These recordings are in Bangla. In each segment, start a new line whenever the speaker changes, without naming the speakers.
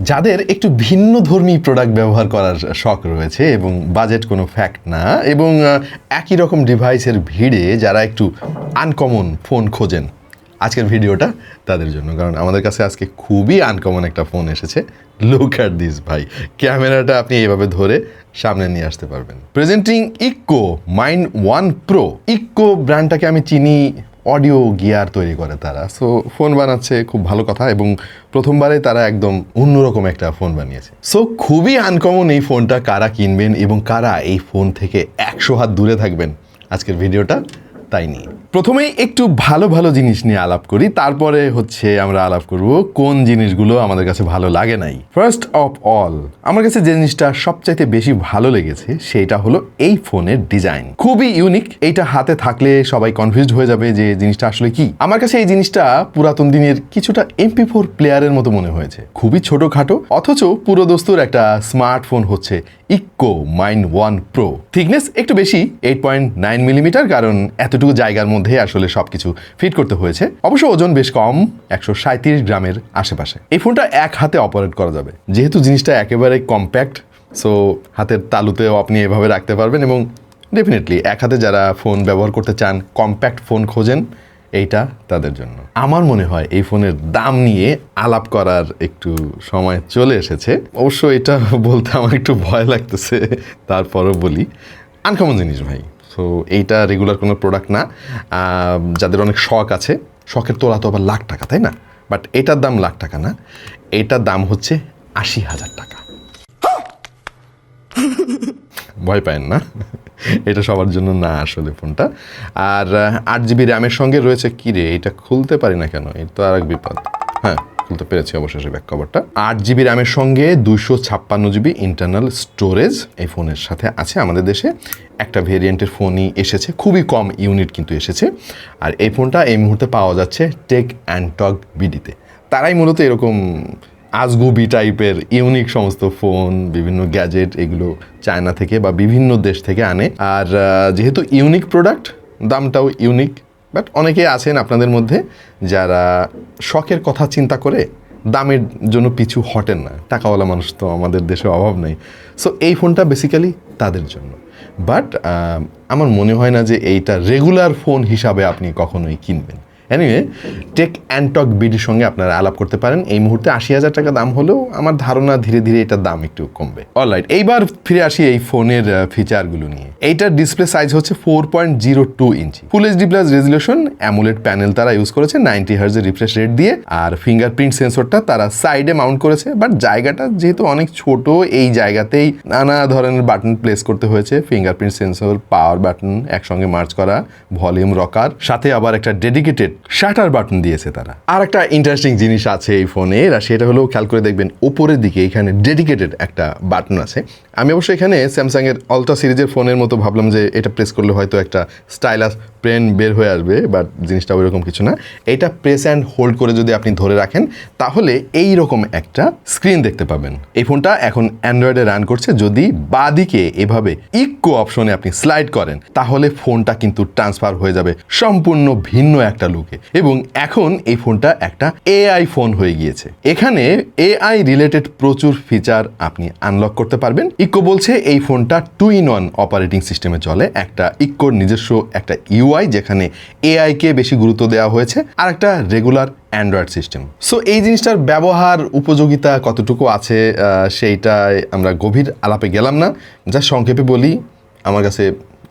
যাদের একটু ভিন্ন ধর্মী প্রোডাক্ট ব্যবহার করার শখ রয়েছে এবং বাজেট কোনো ফ্যাক্ট না, এবং একই রকম ডিভাইসের ভিড়ে যারা একটু আনকমন ফোন খোঁজেন, আজকের ভিডিওটা তাদের জন্য। কারণ আমাদের কাছে আজকে খুবই আনকমন একটা ফোন এসেছে। লুক অ্যাট দিস ভাই, ক্যামেরাটা আপনি এইভাবে ধরে সামনে নিয়ে আসতে পারবেন। Presenting echo mind 1 pro. Echo ব্র্যান্ডটাকে আমি চিনি, অডিও গিয়ার তৈরি করে তারা, সো ফোন বানাচ্ছে, খুব ভালো কথা। এবং প্রথমবারে তারা একদম অন্যরকম একটা ফোন বানিয়েছে। সো খুবই আনকমন এই ফোনটা। কারা কিনবেন এবং কারা এই ফোন থেকে 100 হাত দূরে থাকবেন, আজকের ভিডিওটা তাই নিয়ে। প্রথমেই একটু ভালো ভালো জিনিস নিয়ে আলাপ করি, তারপরে আমরা আলাপ করব কোন জিনিসগুলো আমাদের কাছে ভালো লাগে নাই। ফার্স্ট অফ অল, আমার কাছে যে জিনিসটা সবচাইতে বেশি ভালো লেগেছে সেটা হলো এই ফোনের ডিজাইন। খুবই ইউনিক। এইটা হাতে থাকলে সবাই কনফিউজড হয়ে যাবে যে জিনিসটা আসলে কি। আমার কাছে এই জিনিসটা পুরাতন দিনের কিছুটা MP4 প্লেয়ারের মতো মনে হয়েছে। খুবই ছোটখাটো, অথচ পুরো দস্তুর একটা স্মার্টফোন হচ্ছে ইকো মাইন্ড 1 প্রো। থিকনেস একটু বেশি, 8.9 মিলিমিটার, কারণ এতটুকু জায়গার মধ্যে আসলে সবকিছু ফিট করতে হয়েছে। অবশ্য ওজন বেশ কম, 137 গ্রামের আশেপাশে। এই ফোনটা এক হাতে অপারেট করা যাবে, যেহেতু জিনিসটা একেবারে কম্প্যাক্ট, সো হাতের তালুতেও আপনি এভাবে রাখতে পারবেন। এবং ডেফিনেটলি এক হাতে যারা ফোন ব্যবহার করতে চান, কম্প্যাক্ট ফোন খোঁজেন, এইটা তাদের জন্য। আমার মনে হয় এই ফোনের দাম নিয়ে আলাপ করার একটু সময় চলে এসেছে। অবশ্য এটা বলতে আমার একটু ভয় লাগতেছে, তারপরও বলি, আনকমন জিনিস ভাই। সো এইটা রেগুলার কোনো প্রোডাক্ট না। যাদের অনেক শখ আছে, শখের তোলা তো আবার লাখ টাকা, তাই না? বাট এটার দাম লাখ টাকা না, এটার দাম হচ্ছে 80,000 টাকা। ভয় পায়েন না, এটা সবার জন্য না আসলে ফোনটা। আর 8GB র্যামের সঙ্গে রয়েছে, কি রে এটা খুলতে পারি না কেন, এটা তো আর এক বিপদ। হ্যাঁ, খুলতে পেরেছি অবশেষে ব্যাক কভারটা। 8GB র্যামের সঙ্গে 256GB ইন্টারনাল স্টোরেজ এই ফোনের সাথে আছে। আমাদের দেশে একটা ভেরিয়েন্টের ফোনই এসেছে, খুবই কম ইউনিট কিন্তু এসেছে। আর এই ফোনটা এই মুহূর্তে পাওয়া যাচ্ছে টেক অ্যান্ড টক বিডিতে। তারাই মূলত এরকম আজগুবি টাইপের ইউনিক সমস্ত ফোন, বিভিন্ন গ্যাজেট, এগুলো চায়না থেকে বা বিভিন্ন দেশ থেকে আনে। আর যেহেতু ইউনিক প্রোডাক্ট, দামটাও ইউনিক। বাট অনেকে আছেন আপনাদের মধ্যে যারা শখের কথা চিন্তা করে দামের জন্য পিছু হটেন না। টাকাওয়ালা মানুষ তো আমাদের দেশে অভাব নেই। সো এই ফোনটা বেসিক্যালি তাদের জন্য। বাট আমার মনে হয় না যে এইটা রেগুলার ফোন হিসাবে আপনি কখনোই কিনবেন। এনিওয়ে, টেক অ্যান্ড টক বিডির সঙ্গে আপনারা আলাপ করতে পারেন। এই মুহূর্তে 80,000 টাকা দাম হলেও আমার ধারণা ধীরে ধীরে এটার দাম একটু কমবে। অলরাইট, এইবার ফিরে আসি এই ফোনের ফিচারগুলো নিয়ে। এইটার ডিসপ্লে সাইজ হচ্ছে 4.02 inch, full HD plus resolution AMOLED panel তারা ইউজ করেছে 90 হার্জের রিফ্রেশ রেট দিয়ে। আর ফিঙ্গারপ্রিন্ট সেন্সরটা তারা সাইডে মাউন্ট করেছে। বাট জায়গাটা যেহেতু অনেক ছোট, এই জায়গাতেই নানা ধরনের বাটন প্লেস করতে হয়েছে। ফিঙ্গারপ্রিন্ট সেন্সর, পাওয়ার বাটন একসঙ্গে মার্চ করা, ভলিউম রকার, সাথে আবার একটা ডেডিকেটেড শাটার বাটন দিয়েছে তারা। আর একটা ইন্টারেস্টিং জিনিস আছে এই ফোনে, আর সেটা হলো, খেয়াল করে দেখবেন উপরের দিকে এখানে ডেডিকেটেড একটা বাটন আছে। আমি অবশ্য এখানে স্যামসাং এর আলট্রা সিরিজের ফোনের মতো ভাবলাম যে এটা প্রেস করলে হয়তো একটা স্টাইলাস পেন বের হয়ে আসবে, বাট জিনিসটা ওইরকম কিছু না। এটা প্রেস অ্যান্ড হোল্ড করে যদি আপনি ধরে রাখেন, তাহলে এই রকম একটা স্ক্রিন দেখতে পাবেন। এই ফোনটা এখন অ্যান্ড্রয়েডে রান করছে। যদি বাদিকে এভাবে ইকো অপশনে আপনি স্লাইড করেন, তাহলে ফোনটা কিন্তু ট্রান্সফার হয়ে যাবে সম্পূর্ণ ভিন্ন একটা লুকে। এবং এখন এই ফোনটা একটা AI ফোন হয়ে গিয়েছে। এখানে AI রিলেটেড প্রচুর ফিচার আপনি আনলক করতে পারবেন। ইকো বলছে এই ফোনটা 2-in-1 অপারেটিং সিস্টেমে চলে। একটা ইকোর নিজস্ব একটা UI, যেখানে AI কে বেশি গুরুত্ব দেওয়া হয়েছে, আর একটা রেগুলার অ্যান্ড্রয়েড সিস্টেম। সো এই জিনিসটার ব্যবহার উপযোগিতা কতটুকু আছে সেইটাই আমরা গভীর আলাপে গেলাম না। যা সংক্ষেপে বলি, আমার কাছে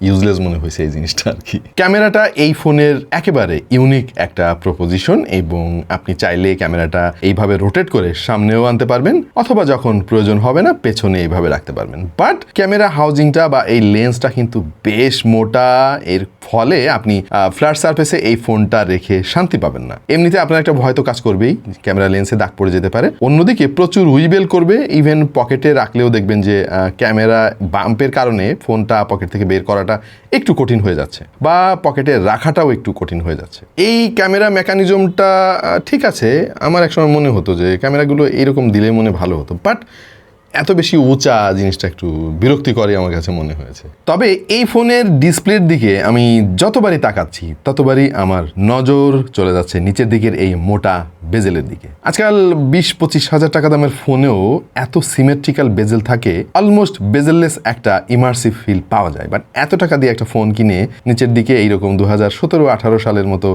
ইউজলেস মনে হয়েছে এই জিনিসটা আর কি। ক্যামেরাটা এই ফোনের একেবারে ইউনিক একটা প্রপোজিশন, এবং আপনি চাইলে ক্যামেরাটা এইভাবে রোটেট করে সামনেও আনতে পারবেন, অথবা যখন প্রয়োজন হবে না পেছনে এইভাবে রাখতে পারবেন। বাট ক্যামেরা হাউজিংটা বা এই লেন্সটা কিন্তু বেশ মোটা, এর ফলে আপনি ফ্ল্যাট সারফেসে এই ফোনটা রেখে শান্তি পাবেন না। এমনিতে আপনার একটা ভয় তো কাজ করবেই, ক্যামেরা লেন্সে দাগ পড়ে যেতে পারে। অন্যদিকে প্রচুর উইবেল করবে, ইভেন পকেটে রাখলেও দেখবেন যে ক্যামেরা বাম্পের কারণে ফোনটা পকেট থেকে বের করাটা একটু কঠিন হয়ে যাচ্ছে, বা পকেটে রাখাটাও একটু কঠিন হয়ে যাচ্ছে। এই ক্যামেরা মেকানিজমটা ঠিক আছে, আমার একসময় মনে হতো যে ক্যামেরাগুলো এইরকম দিলে মনে ভালো হতো। বাট এত বেশি উঁচা জিনিসটা একটু বিরক্তিকরই আমার কাছে মনে হয়েছে। তবে এই ফোনের ডিসপ্লের দিকে আমি যতবারই তাকাচ্ছি ততবারই আমার নজর চলে যাচ্ছে নিচের দিকের এই মোটা বেজেলের দিকে। আজকাল 20-25 হাজার টাকা দামের ফোনেও এত সিমেট্রিক্যাল বেজেল থাকে, অলমোস্ট বেজেললেস একটা ইমার্সিভ ফিল পাওয়া যায়। বাট এত টাকা দিয়ে একটা ফোন কিনে নিচের দিকে এইরকম 2017-18 সালের মতো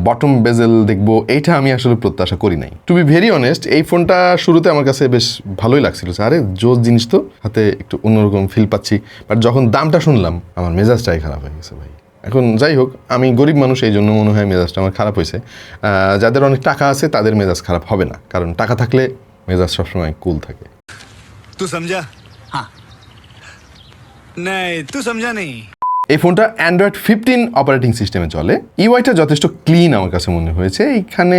বটম বেজেল দেখবো, এইটা আমি আসলে প্রত্যাশা করি নাই। টু বি ভেরি অনেস্ট, এই ফোনটা শুরুতে আমার কাছে বেশ ভালোই লাগছিল, আরে জোস জিনিস তো, হাতে একটু অন্যরকম ফিল পাচ্ছি। বাট যখন দামটা শুনলাম আমার মেজাজটাই খারাপ হয়ে গেছে ভাই। এখন যাই হোক, আমি গরিব মানুষ, এই জন্য মনে হয় মেজাজটা আমার খারাপ হয়েছে। যাদের অনেক টাকা আছে তাদের মেজাজ খারাপ হবে না, কারণ টাকা থাকলে মেজাজ সবসময় কুল থাকে।
তুই সমঝা? হ্যাঁ। নাই, তুই সমঝা নেই।
এই ফোনটা অ্যান্ড্রয়েড 15 অপারেটিং সিস্টেমে চলে। ইউআইটা যথেষ্ট ক্লিন আমার কাছে মনে হয়েছে। এইখানে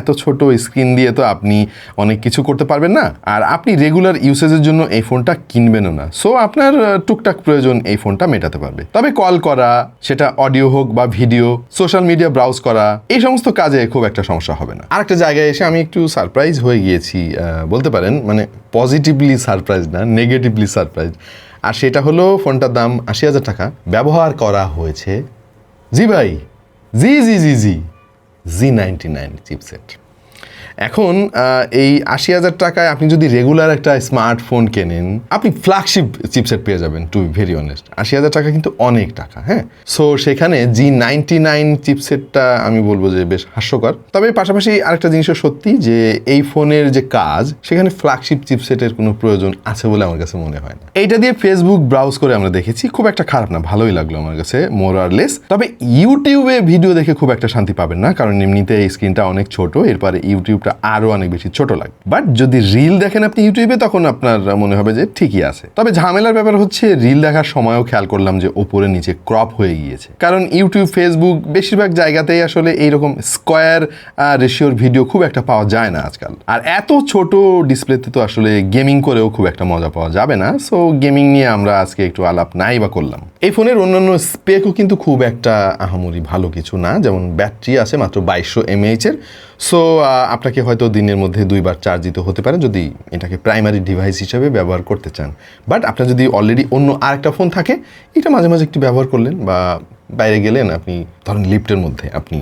এত ছোট স্ক্রিন দিয়ে তো আপনি অনেক কিছু করতে পারবেন না, আর আপনি রেগুলার ইউসেজের জন্য এই ফোনটা কিনবেনও না। সো আপনার টুকটাক প্রয়োজন এই ফোনটা মেটাতে পারবে। তবে কল করা, সেটা অডিও হোক বা ভিডিও, সোশ্যাল মিডিয়া ব্রাউজ করা, এই সমস্ত কাজে খুব একটা সমস্যা হবে না। আরেকটা জায়গায় এসে আমি একটু সারপ্রাইজ হয়ে গিয়েছি বলতে পারেন, মানে পজিটিভলি সারপ্রাইজ না, নেগেটিভলি সারপ্রাইজ। আর সেটা হলো ফোনটার দাম 80,000 টাকা, ব্যবহার করা হয়েছে জি ভাই Z99 চিপসেট। এখন এই 80,000 টাকায় আপনি যদি রেগুলার একটা স্মার্টফোন কেনেন, আপনি ফ্ল্যাগশিপ চিপসেট পেয়ে যাবেন। টু বি ভেরি অনেস্ট, 80,000 টাকা কিন্তু অনেক টাকা, হ্যাঁ। সো সেখানে Z99 চিপসেটটা আমি বলবো যে বেশ হাস্যকর। তবে পাশাপাশি আরেকটা জিনিসও সত্যি যে এই ফোনের যে কাজ, সেখানে ফ্ল্যাগশিপ চিপসেটের কোনো প্রয়োজন আছে বলে আমার কাছে মনে হয় না। এইটা দিয়ে ফেসবুক ব্রাউজ করে আমরা দেখেছি, খুব একটা খারাপ না, ভালোই লাগলো আমার কাছে মোর আর লেস। তবে ইউটিউবে ভিডিও দেখে খুব একটা শান্তি পাবেন না, কারণ এমনিতে এই স্ক্রিনটা অনেক ছোট, এরপরে ইউটিউব আরো অনেক বেশি ছোট লাগে। বাট যদি রিল দেখেন আপনি ইউটিউবে, তখন আপনার মনে হবে যে ঠিকই আছে। তবে ঝামেলার ব্যাপার হচ্ছে রিল দেখার সময়ও খেয়াল করলাম যে ওপরে নিচে ক্রপ হয়ে গিয়েছে, কারণ ইউটিউব, ফেসবুক বেশিরভাগ জায়গাতেই আসলে এইরকম স্কোয়ার রেশিওর ভিডিও খুব একটা পাওয়া যায় না আজকাল। আর এত ছোট ডিসপ্লেতে তো আসলে গেমিং করেও খুব একটা মজা পাওয়া যাবে না। সো গেমিং নিয়ে আমরা আজকে একটু আলাপ নাই বা করলাম। এই ফোনের অন্যান্য স্পেকও কিন্তু খুব একটা আহামরি ভালো কিছু না। যেমন ব্যাটারি আছে মাত্র 2200 mAh এর। সো আপনাকে হয়তো দিনের মধ্যে 2বার চার্জ দিতে হতে পারে যদি এটাকে প্রাইমারি ডিভাইস হিসেবে ব্যবহার করতে চান। বাট আপনার যদি অলরেডি অন্য আরেকটা ফোন থাকে, এটা মাঝে মাঝে একটু ব্যবহার করলেন, বা বাইরে গেলেন, আপনি ধরেন লিফটের মধ্যে আপনি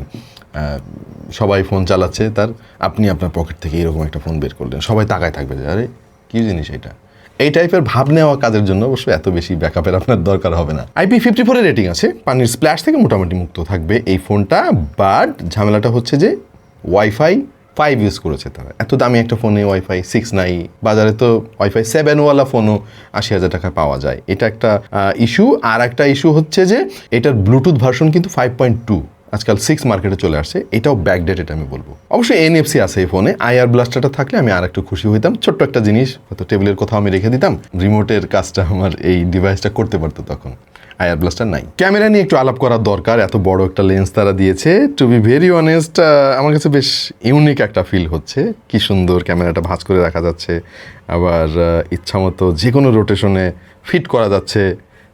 সবাই ফোন চালাচ্ছে, আপনি আপনার পকেট থেকে এরকম একটা ফোন বের করলেন, সবাই তাকায় থাকবে যে আরে কী জিনিস এটা। এই টাইপের ভাব নেওয়া কাজের জন্য অবশ্যই এত বেশি ব্যাকআপের আপনার দরকার হবে না। IP54 এর রেটিং আছে, পানির স্প্ল্যাশ থেকে মোটামুটি মুক্ত থাকবে এই ফোনটা। বাট ঝামেলাটা হচ্ছে যে ওয়াইফাই 5 ইউজ করেছে তারা। এত দামি একটা ফোনে ওয়াইফাই 6 নাই, বাজারে তো ওয়াইফাই 7 ওয়ালা ফোনও 80,000 টাকায় পাওয়া যায়। এটা একটা ইস্যু। আর একটা ইস্যু হচ্ছে যে এটার ব্লুটুথ ভার্সন কিন্তু 5.2, আজকাল 6 মার্কেটে চলে আসছে, এটাও ব্যাকডেটেড আমি বলবো। অবশ্যই NFC আছে এই ফোনে। IR ব্লাস্টারটা থাকলে আমি আর একটু খুশি হইতাম। ছোট্ট একটা জিনিস হয়তো টেবিলের কোথাও আমি রেখে দিতাম, রিমোটের কাজটা আমার এই ডিভাইসটা করতে পারতো তখন। IR ব্লাস্টার নাই। ক্যামেরা নিয়ে একটু আলাপ করার দরকার। এত বড় একটা লেন্স তারা দিয়েছে। টু বি ভেরি অনেস্ট, আমার কাছে বেশ ইউনিক একটা ফিল হচ্ছে। কি সুন্দর ক্যামেরাটা ভাঁজ করে রাখা যাচ্ছে, আবার ইচ্ছামতো যে কোনো রোটেশনে ফিট করা যাচ্ছে,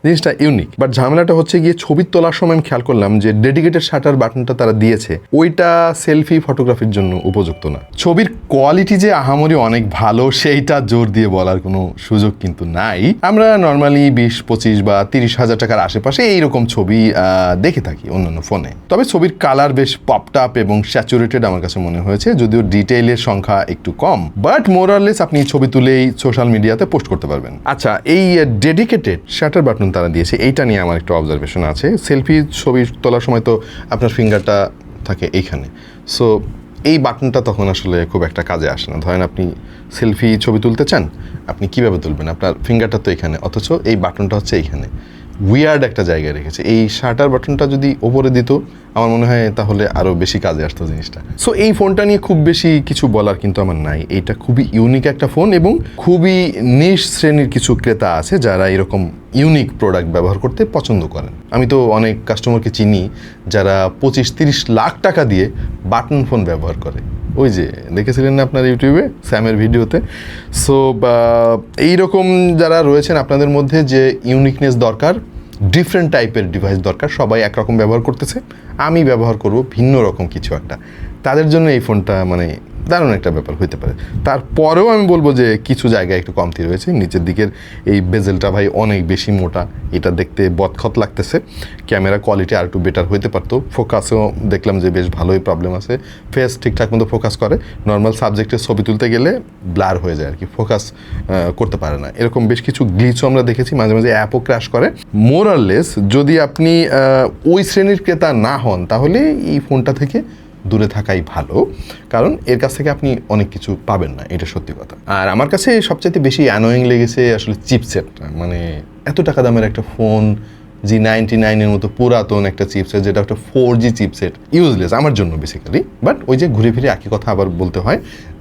জিনিসটা ইউনিক। বাট ঝামেলাটা হচ্ছে গিয়ে ছবি তোলার সময় আমি খেয়াল করলাম যে ডেডিকেটেড শাটার বাটনটা তারা দিয়েছে, ওইটা সেলফি ফটোগ্রাফির জন্য উপযুক্ত না। ছবির কোয়ালিটি যে আহামরি অনেক ভালো সেইটা জোর দিয়ে বলার কোনো সুযোগ কিন্তু নাই। আমরা নর্মালি 20-25 বা 30,000 টাকার আশেপাশে এইরকম ছবি দেখে থাকি অন্যান্য ফোনে। তবে ছবির কালার বেশ পপড আপ এবং স্যাচুরেটেড আমার কাছে মনে হয়েছে, যদিও ডিটেইলের সংখ্যা একটু কম। বাট মোরারলেস আপনি ছবি তুলেই সোশ্যাল মিডিয়াতে পোস্ট করতে পারবেন। আচ্ছা, এই ডেডিকেটেড শাটার বাটন তারা দিয়েছে, এইটা নিয়ে আমার একটু অবজারভেশন আছে। সেলফি ছবি তোলার সময় তো আপনার ফিঙ্গারটা থাকে এইখানে, সো এই বাটনটা তখন আসলে খুব একটা কাজে আসে না। ধরেন আপনি সেলফি ছবি তুলতে চান, আপনি কিভাবে তুলবেন? আপনার ফিঙ্গারটা তো এখানে, অথচ এই বাটনটা হচ্ছে এইখানে। উইয়ার্ড একটা জায়গায় রেখেছে। এই শাটার বাটনটা যদি ওপরে দিত, আমার মনে হয় তাহলে আরও বেশি কাজে আসতো জিনিসটা। সো এই ফোনটা নিয়ে খুব বেশি কিছু বলার কিন্তু আমার নাই। এইটা খুবই ইউনিক একটা ফোন, এবং খুবই নিশ শ্রেণীর কিছু ক্রেতা আছে যারা এরকম ইউনিক প্রোডাক্ট ব্যবহার করতে পছন্দ করেন। আমি তো অনেক কাস্টমারকে চিনি যারা 25-30 লাখ টাকা দিয়ে বাটন ফোন ব্যবহার করে। ওই যে দেখেছিলেন না আপনার ইউটিউবে স্যামের ভিডিওতে। সো এইরকম যারা রয়েছেন আপনাদের মধ্যে, যে ইউনিকনেস দরকার, ডিফারেন্ট টাইপের ডিভাইস দরকার, সবাই একরকম ব্যবহার করতেছে, আমি ব্যবহার করব ভিন্ন রকম কিছু একটা, তাদের জন্য এই ফোনটা মানে দারুণ একটা ব্যাপার হতে পারে। তারপরেও আমি বলবো যে কিছু জায়গায় একটু কমতি রয়েছে। নিচের দিকের এই বেজেলটা ভাই অনেক বেশি মোটা, এটা দেখতে বদখত লাগতেছে। ক্যামেরা কোয়ালিটি আর একটু বেটার হইতে পারতো। ফোকাসও দেখলাম যে বেশ ভালোই প্রবলেম আছে, ফেস ঠিকঠাক মতো ফোকাস করে, নর্মাল সাবজেক্টের ছবি তুলতে গেলে ব্লার হয়ে যায় আর কি, ফোকাস করতে পারে না। এরকম বেশ কিছু গ্লিচও আমরা দেখেছি, মাঝে মাঝে অ্যাপও ক্র্যাশ করে। মোরাললেস যদি আপনি ওই শ্রেণীর ক্রেতা না হন তাহলে এই ফোনটা থেকে দূরে থাকাই ভালো, কারণ এর কাছ থেকে আপনি অনেক কিছু পাবেন না, এটা সত্যি কথা। আর আমার কাছে সবচাইতে বেশি অ্যানোয়িং লেগেছে আসলে চিপসেট। মানে এত টাকা দামের একটা ফোন, G99 এর মতো পুরাতন একটা চিপসেট, যেটা একটা 4G চিপসেট, ইউজলেস আমার জন্য বেসিক্যালি। বাট ওই যে ঘুরে ফিরে একই কথা আবার বলতে হয়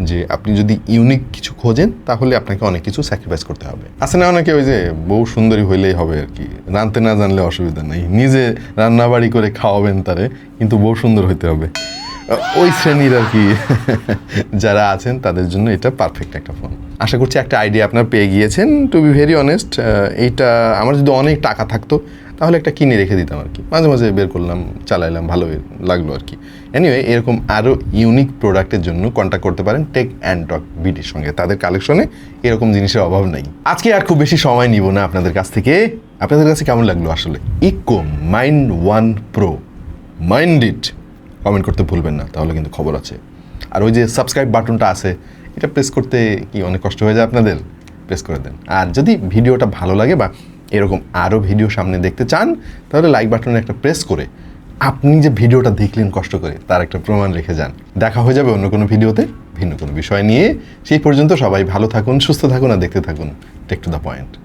যে আপনি যদি ইউনিক কিছু খোঁজেন তাহলে আপনাকে অনেক কিছু স্যাক্রিফাইস করতে হবে। আছে না অনেকে ওই যে বউ সুন্দরী হইলেই হবে আর কি, রাঁধতে না জানলে অসুবিধা নেই, নিজে রান্নাবাড়ি করে খাওয়াবেন তারে, কিন্তু বউ সুন্দর হইতে হবে। ওই শ্রেণীর আর কি যারা আছেন তাদের জন্য এটা পারফেক্ট একটা ফোন। আশা করছি একটা আইডিয়া আপনার পেয়ে গিয়েছেন। টু বি ভেরি অনেস্ট, এইটা আমার যদি অনেক টাকা থাকতো তাহলে একটা কিনে রেখে দিতাম আর কি, মাঝে মাঝে বের করলাম, চালাইলাম, ভালোই লাগলো আর কি। এনিওয়ে, এরকম আরও ইউনিক প্রোডাক্টের জন্য কন্ট্যাক্ট করতে পারেন টেক অ্যান্ড টক বিডির সঙ্গে, তাদের কালেকশনে এরকম জিনিসের অভাব নেই। আজকে আর খুব বেশি সময় নিব না আপনাদের কাছ থেকে। আপনাদের কাছে কেমন লাগলো আসলে eco mind 1 pro? Mind it, comment করতে ভুলবেন না, তাহলে কিন্তু খবর আছে। আর ওই যে সাবস্ক্রাইব বাটনটা আছে, এটা প্রেস করতে কি অনেক কষ্ট হয়ে যায় আপনাদের? প্রেস করে দেন। আর যদি ভিডিওটা ভালো লাগে বা এরকম আরও ভিডিও সামনে দেখতে চান, তাহলে লাইক বাটনে একটা প্রেস করে আপনি যে ভিডিওটা দেখলেন কষ্ট করে তার একটা প্রমাণ রেখে যান। দেখা হয়ে যাবে অন্য কোনো ভিডিওতে ভিন্ন কোনো বিষয় নিয়ে। সেই পর্যন্ত সবাই ভালো থাকুন, সুস্থ থাকুন আর দেখতে থাকুন টেক টু দ্য পয়েন্ট।